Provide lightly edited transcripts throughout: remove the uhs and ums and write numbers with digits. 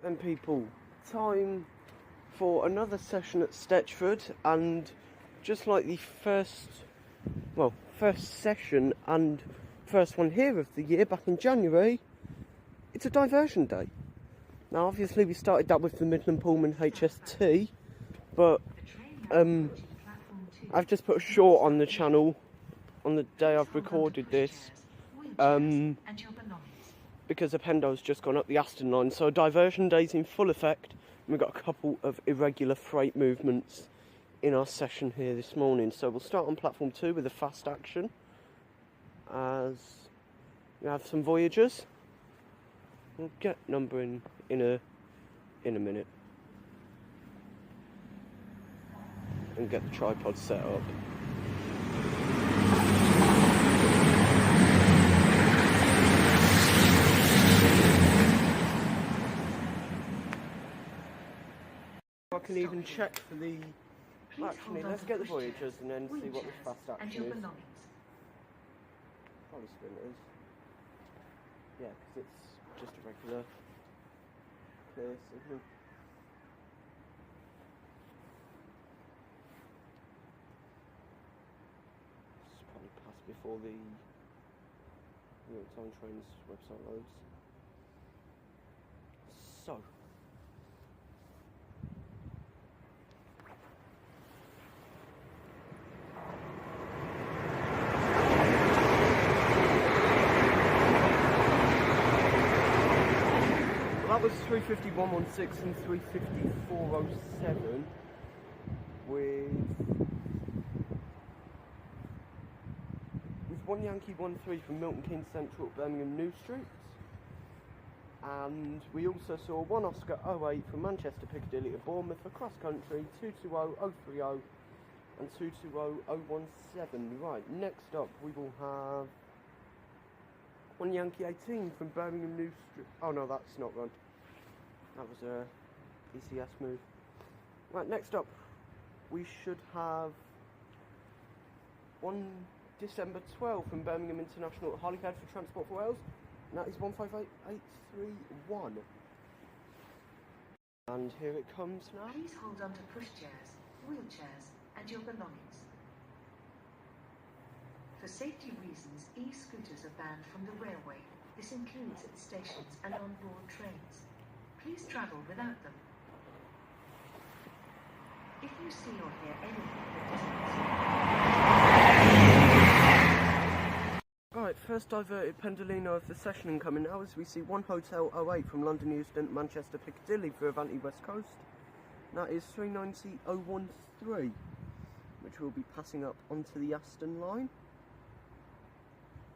And people, time for another session at Stechford, and just like the first session and first one here of the year back in January, it's a diversion day. Now obviously we started that with the Midland Pullman HST, but I've just put a short on the channel on the day I've recorded this, because the Pendo's just gone up the Aston line, so diversion day's in full effect, and we've got a couple of irregular freight movements in our session here this morning. So we'll start on platform 2 with a fast action, as we have some voyagers. We'll get numbering in a minute, and get the tripod set up. I can even check for the... Actually, let's get the voyagers and then see what the fast action is. Probably sprinters. Yeah, because it's just a regular clear signal. It's probably passed before the real-time trains website loads. So... that was 350-116 and 350-407 with 1 Yankee 13 from Milton Keynes Central at Birmingham New Street, and we also saw 1 Oscar 08 from Manchester Piccadilly to Bournemouth for cross country, 220-030 and 220-017. Right, next up we will have 1 Yankee 18 from Birmingham New Street. Oh no, that's not run. That was a ECS move. Right, next up we should have 1 December 12 from Birmingham International at Holyhead for Transport for Wales, and that is 158831. And here it comes now. Please hold on to pushchairs, wheelchairs and your belongings. For safety reasons, e-scooters are banned from the railway. This includes at stations and on board trains. Please travel without them. If you see or hear anything that doesn't... Right, first diverted Pendolino of the session incoming now, as we see 1 Hotel 08 from London Euston, Manchester Piccadilly for Avanti West Coast. That is 390-013, which will be passing up onto the Aston line.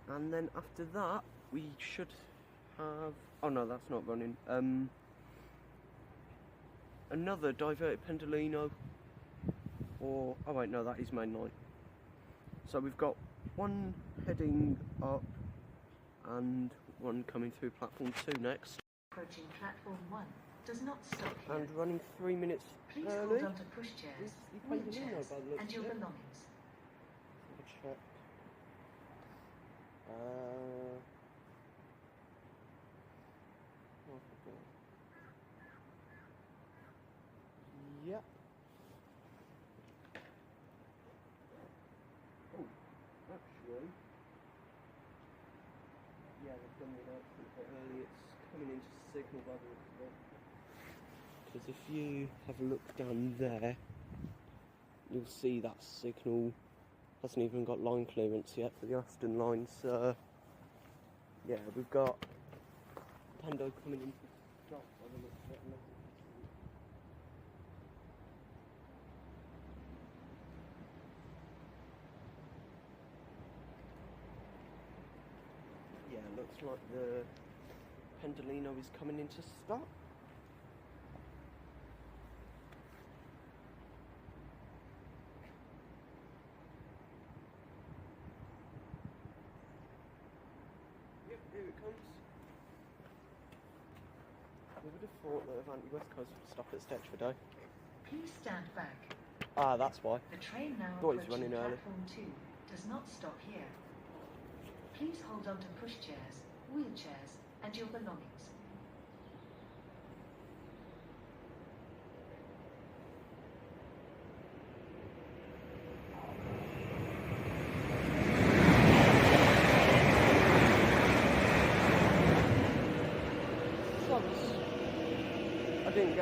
And then after that, we should have... oh no, that's not running. Another diverted Pendolino, or... oh wait, no, that is main line. So we've got 1 heading up, and 1 coming through platform 2 next. Approaching platform 1 does not stop here. And running 3 minutes Please early. hold on to pushchairs, wheelchairs and your belongings. Check. Yep. Oh, actually, yeah, they've done the announcement a bit early. It's coming into signal by the look of it. Because if you have a look down there, you'll see that signal hasn't even got line clearance yet for the Aston line. So yeah, we've got Pendo coming into stop by the look of it. Yeah, looks like the Pendolino is coming into stop. Here it comes. Who would have thought that Avanti West Coast would stop at Stechford, eh? Please stand back. Ah, that's why. The train now Thought he's approaching running early. platform 2 does not stop here. Please hold on to pushchairs, wheelchairs and your belongings.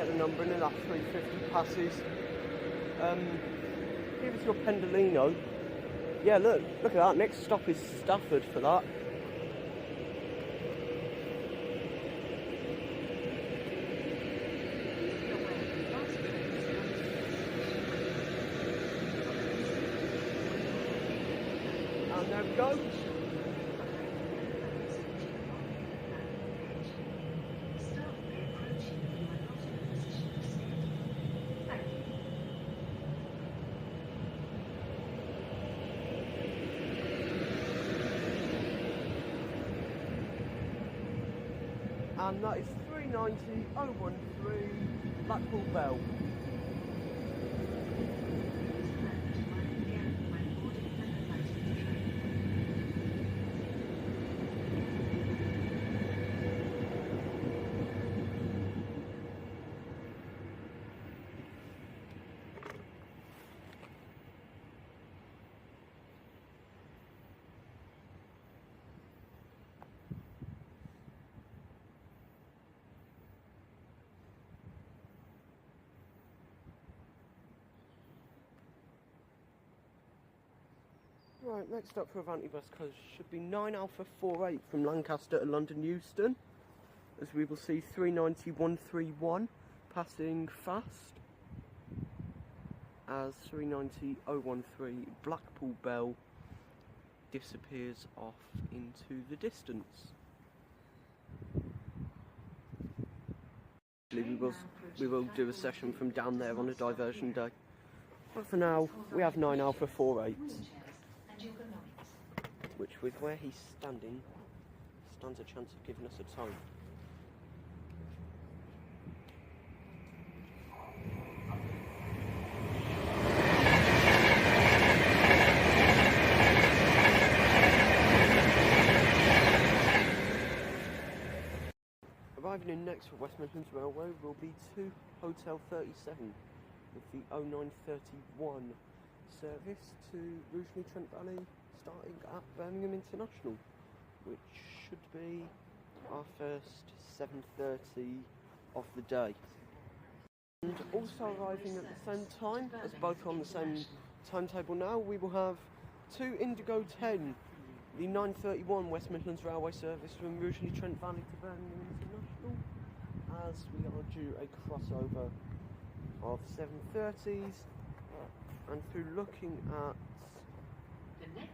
get the numbering and that 350 passes. Give us your Pendolino. Yeah, look at that. Next stop is Stechford for that. And there we go. And that is 390-013 Blackpool Bell. Right, next up for Avanti West Coast should be 9 Alpha 48 from Lancaster to London Euston, as we will see 390-131 passing fast, as 390-013 Blackpool Bell disappears off into the distance. We will do a session from down there on a diversion day. But for now, we have 9 Alpha 48. Which, with where he's standing, stands a chance of giving us a time. Arriving in next for West Midlands Railway will be 2 Hotel 37 with the 0931 service to Rugeley Trent Valley, starting at Birmingham International, which should be our first 7:30 of the day. And also arriving at the same time, as both on the same timetable now, we will have 2 Indigo 10, the 9:31 West Midlands Railway service from Rugeley Trent Valley to Birmingham International, as we are due a crossover of 7:30s, and through looking at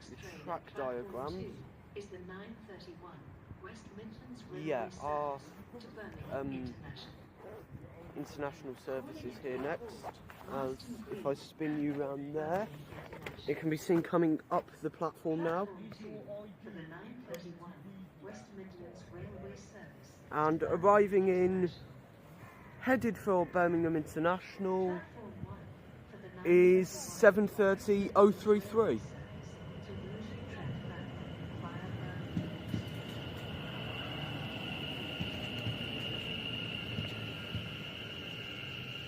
the track diagrams, is the 9:31 West Midlands Railway our to Birmingham international services here next, as if I spin you round there, it can be seen coming up the platform now. For the 9:31 West Midlands Railway service. And arriving in, headed for Birmingham International, is 7:30-033.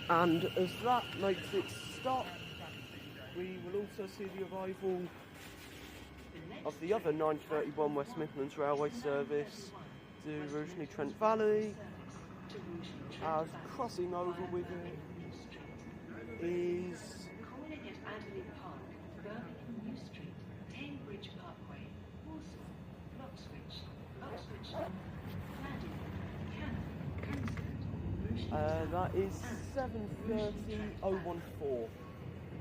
And as that makes its stop, we will also see the arrival of the other 9:31 West Midlands Railway service to Rugeley Trent Valley, as crossing over with it is that is 7:30-014.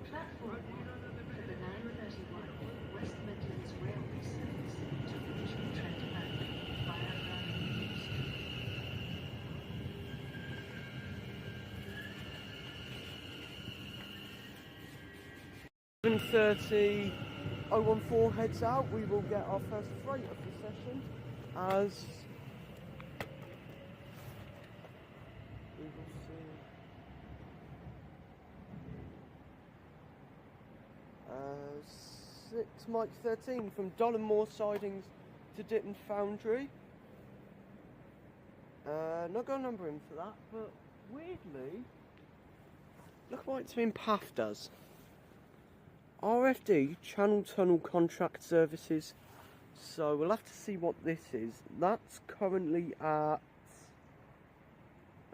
Platform 1 for the 9:31 West Midlands Railway service to Rugeley Trent Valley via Birmingham Street. 7:30-014 heads out. We will get our first freight of the session, as we will see 6 Mike 13 from Dollenmore Sidings to Ditton Foundry. Not got a number in for that, but weirdly, look what it's been pathed as. RFD, Channel Tunnel Contract Services. So we'll have to see what this is. That's currently at,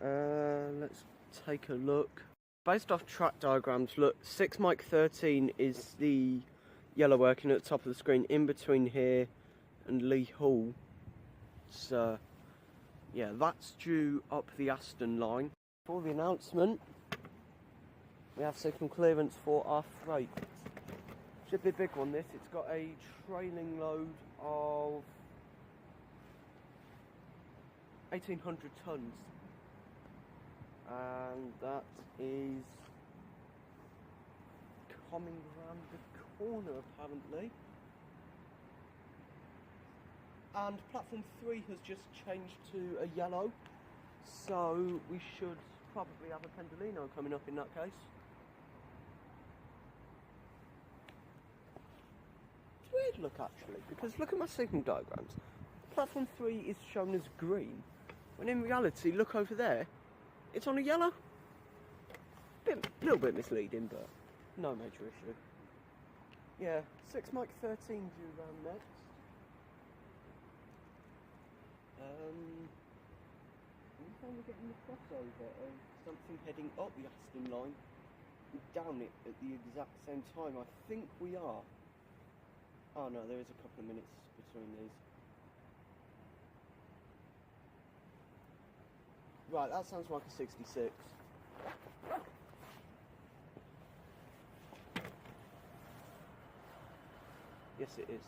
let's take a look. Based off track diagrams, look, 6 Mike 13 is the yellow working at the top of the screen in between here and Lee Hall. So, yeah, that's due up the Aston line. For the announcement, we have signal clearance for our freight. Should be a big one, this. It's got a trailing load of 1,800 tonnes. And that is coming around the corner, apparently. And platform 3 has just changed to a yellow, so we should probably have a Pendolino coming up in that case. It's weird look actually, because look at my signal diagrams. Platform 3 is shown as green, when in reality, look over there, it's on a yellow. Little bit misleading, but no major issue. Yeah, 6 Mike 13 due round next. We're getting the crossover of something heading up the Aston line and down it at the exact same time. I think we are. Oh no, there is a couple of minutes between these. Right, that sounds like a 66. Yes, it is.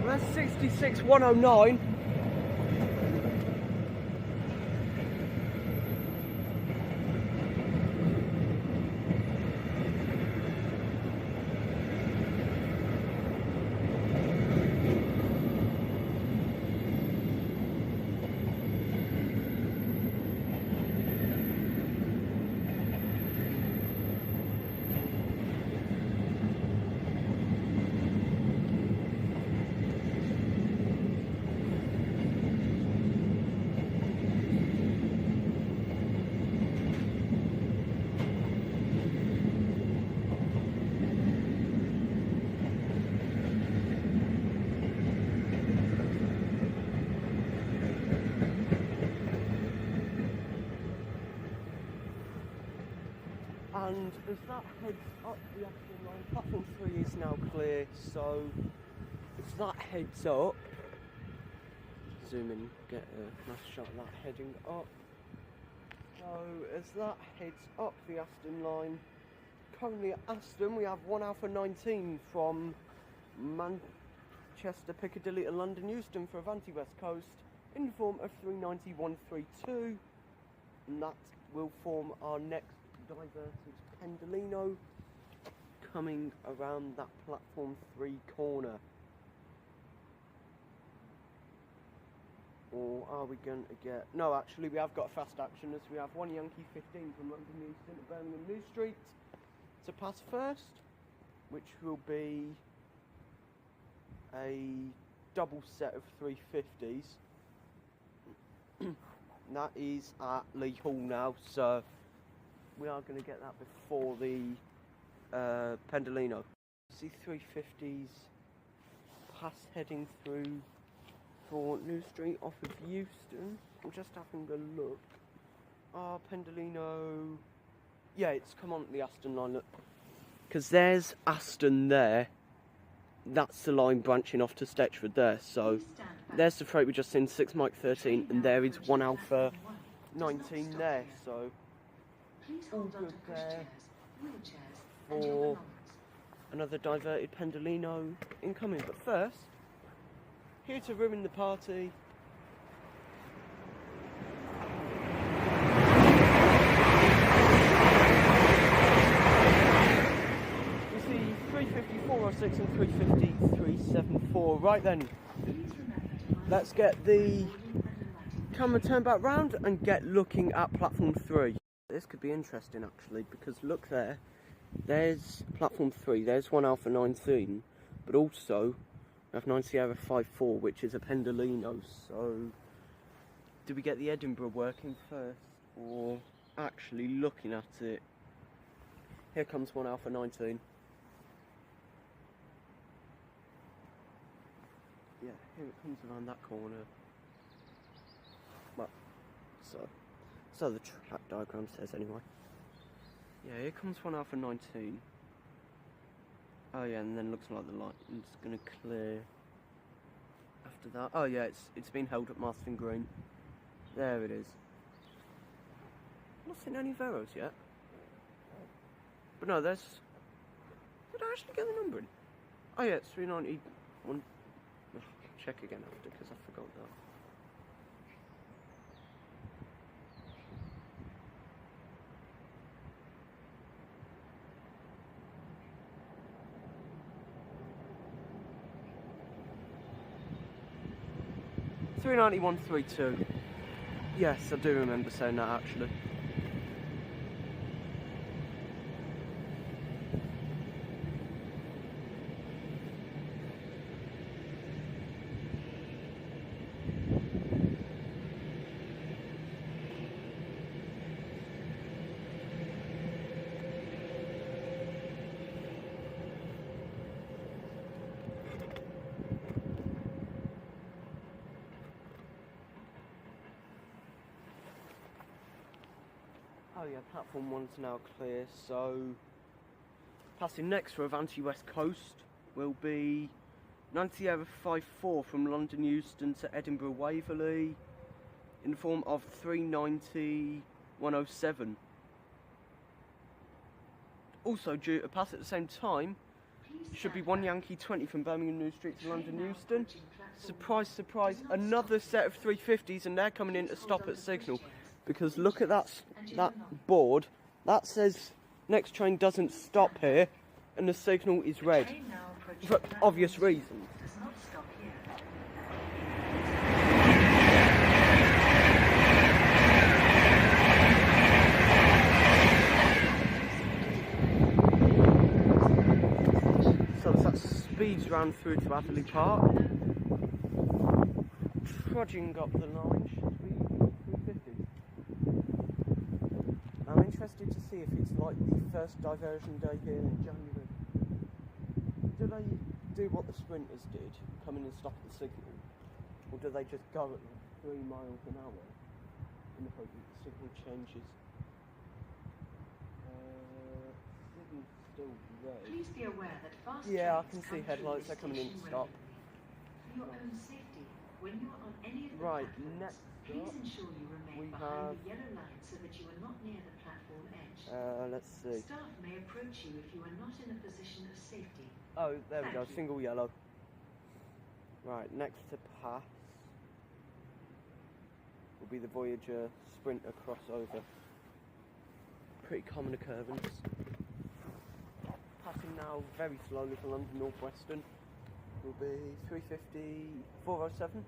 Well, that's 66,109. And as that heads up the Aston line, platform 3 is now clear, so as that heads up, zoom in, get a nice shot of that heading up. So as that heads up the Aston line, currently at Aston we have 1 Alpha 19 from Manchester, Piccadilly to London Euston for Avanti West Coast in the form of 39132, and that will form our next diverted Pendolino coming around that platform 3 corner. Or are we going to get... No, actually we have got a fast action as we have 1 Yankee 15 from London Euston to Birmingham New Street to pass first, which will be a double set of 350s. That is at Lee Hall now, so we are going to get that before the Pendolino. See 350s pass heading through for New Street off of Euston. I'm just having a look. Pendolino... Yeah, it's come on the Aston line, look. Because there's Aston there. That's the line branching off to Stechford there. So there's the freight we just seen, 6 Mike 13, and there is 1 Alpha 19 there. So all good there for another diverted Pendolino incoming. But first, here to ruin the party, we see 350-406 and 350-374. Right then, let's get the camera turned back round and get looking at platform 3. This could be interesting actually, because look there, there's platform 3, there's 1 Alpha 19, but also we have 9 Sierra 54, which is a Pendolino, so do we get the Edinburgh working first, or actually looking at it? Here comes 1 Alpha 19. Yeah, here it comes around that corner. Well, so the track diagram says anyway. Yeah, here comes 1 Alpha 19. Oh yeah, and then looks like the line's gonna clear after that. Oh yeah, it's been held at Marston Green. There it is. Not seen any Veros yet. But no, there's... Did I actually get the number in? Oh yeah, it's 391. I'll check again after, because I forgot that. $391.32. Yes, I do remember saying that actually. Oh yeah, platform 1's now clear, so passing next for Avanti West Coast will be 90 Sierra 54 from London Euston to Edinburgh Waverley in the form of 390.107. Also due to pass at the same time should be 1 Yankee 20 from Birmingham New Street to London Euston. Surprise, surprise, another set of 350s, and they're coming in to stop at signal. Because look at that board, that says next train doesn't stop here, and the signal is red, for obvious reasons. So that speeds round through to Adderley Park, trudging up the line. I'm interested to see if it's like the first diversion day here in January. Do they do what the sprinters did, come in and stop at the signal? Or do they just go at like 3 miles an hour in the hope that the signal changes? Signal's still red. Please be aware that fast yeah, I trains can see come headlights, through they're coming in to stop. For your own safety, when you are on any of the Right, platforms, next please up, ensure you remain behind the yellow line so that you are not near the platform edge. let's see. Staff may approach you if you are not in a position of safety. Oh, there we go, Thank you. single yellow. Right, next to pass will be the Voyager Sprinter crossover. Pretty common occurrence. Passing now very slowly for London Northwestern will be 350.407.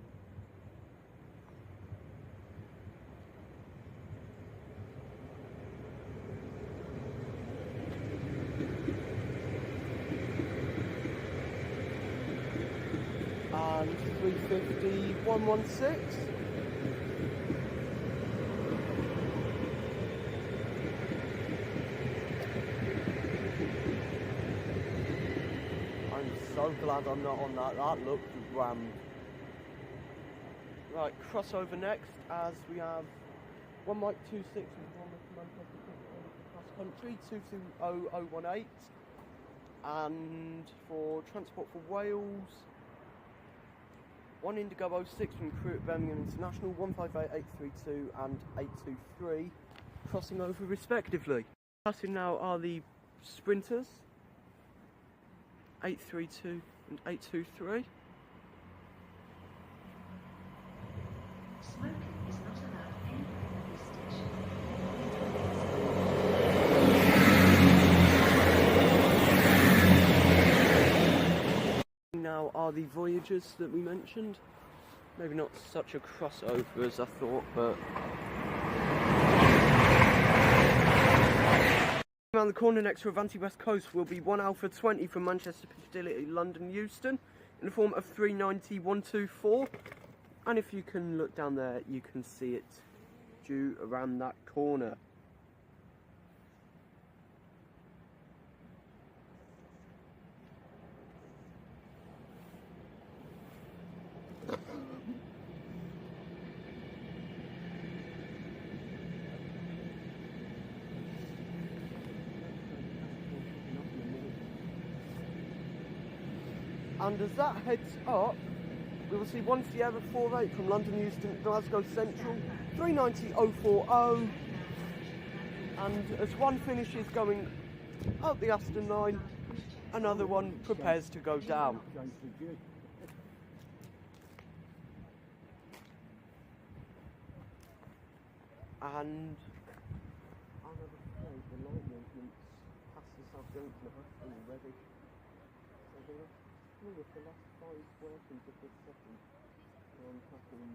And 350.116. I'm so glad I'm not on that. That looked rammed. Right, crossover next, as we have 1 Mike 26 and 1 Manchester cross country 220018. And for Transport for Wales, 1 Indigo 06 from crew at Birmingham International, 158832 and 823, crossing over respectively. Passing now are the Sprinters, 832 and 823. Smoking is not allowed anywhere at this station. Now are the Voyagers that we mentioned. Maybe not such a crossover as I thought, but... Around the corner next to Avanti West Coast will be 1 Alpha 20 from Manchester Piccadilly to London Euston in the form of 390.124, And if you can look down there, you can see it due around that corner. And as that heads up, we will see 1 Sierra 48 from London Euston, Glasgow Central, 390.040. And as one finishes going up the Aston line, another one prepares to go down. And another plate, the line movements past the South Junction of Aston already. So they are through with the last 5 workings of this second on platform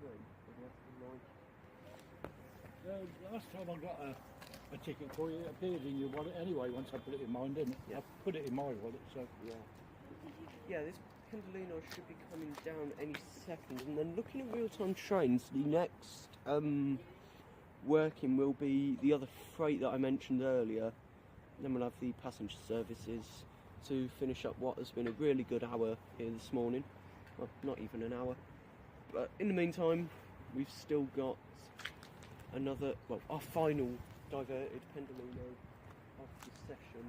3 for the Aston line. Last time I got a ticket for you, it appeared in your wallet anyway once I put it in mine, didn't it? Yeah. I put it in my wallet, so... Yeah, this Pendolino should be coming down any second. And then looking at real-time trains, the next working will be the other freight that I mentioned earlier. Then we'll have the passenger services to finish up what has been a really good hour here this morning. Well, not even an hour. But in the meantime, we've still got another, well, our final diverted Pendolino of the session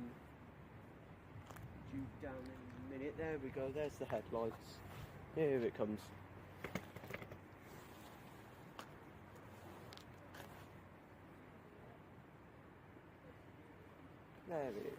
due down in a minute. There we go, there's the headlights. Here it comes. There it is.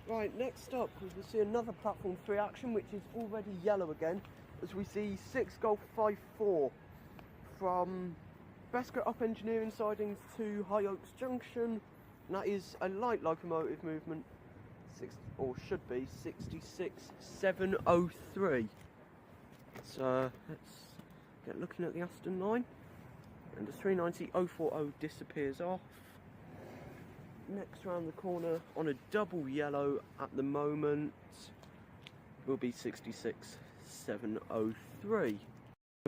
Right, next up we will see another platform 3 action, which is already yellow again, as we see 6 Golf 5-4 from Bescott up engineering sidings to High Oaks Junction, and that is a light locomotive movement, or should be 66-703. So let's get looking at the Aston line, and the 390-040 disappears off. Next round the corner on a double yellow at the moment will be 66-703.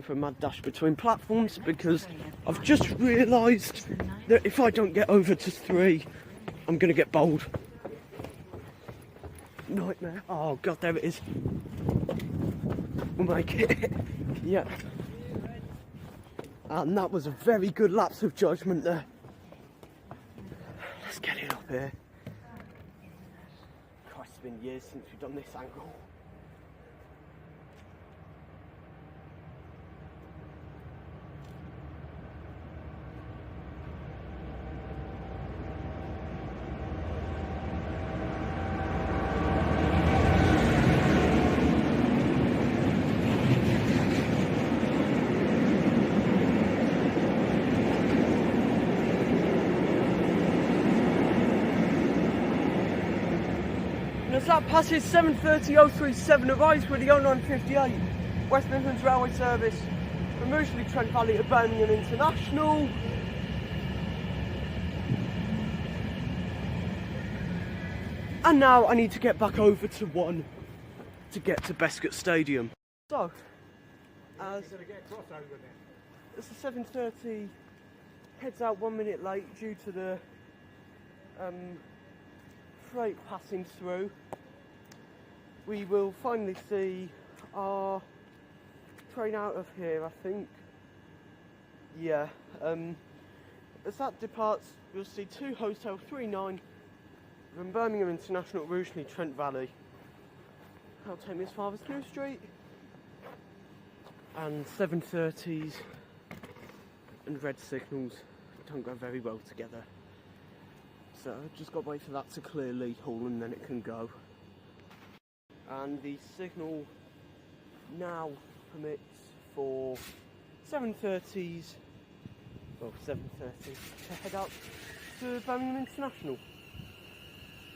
For a mad dash between platforms because I've just realised that if I don't get over to 3, I'm going to get bowled. Nightmare. Oh god, there it is. We'll make it. Yeah. And that was a very good lapse of judgment there. Let's get it up here. Christ, it's been years since we've done this angle. As that passes 730.037 arrives with the 0958 West Midlands Railway service from Rugeley Trent Valley to Birmingham International. And now I need to get back over to 1 to get to Bescott Stadium. So, as the 7:30 heads out 1 minute late due to the freight passing through, we will finally see our train out of here, I think. Yeah, as that departs, you'll see 2 Hotel 39 from Birmingham International at Rugeley Trent Valley. I'll take me as far as New Street, and 7:30s and red signals don't go very well together. So I've just got to wait for that to clear Leigh Hall and then it can go. And the signal now permits for 7:30s, well 7:30 to head out to Birmingham International.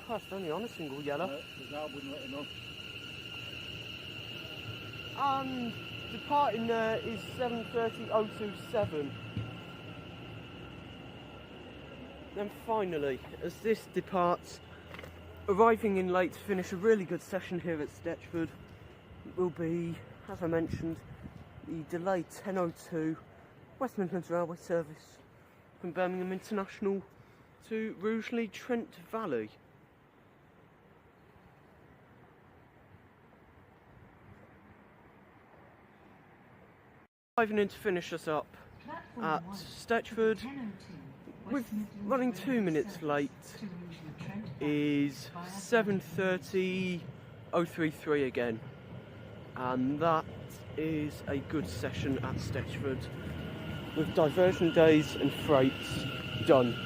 Christ, only on a single yellow. Because I wouldn't let him know. And departing there is 7:30:027. Then finally, as this departs, arriving in late to finish a really good session here at Stechford will be, as I mentioned, the delayed 10:02 West Midlands Railway service from Birmingham International to Rugeley Trent Valley. Arriving in to finish us up at Stechford with running 2 minutes late is 7:30:033 again, and that is a good session at Stechford with diversion days and freights done.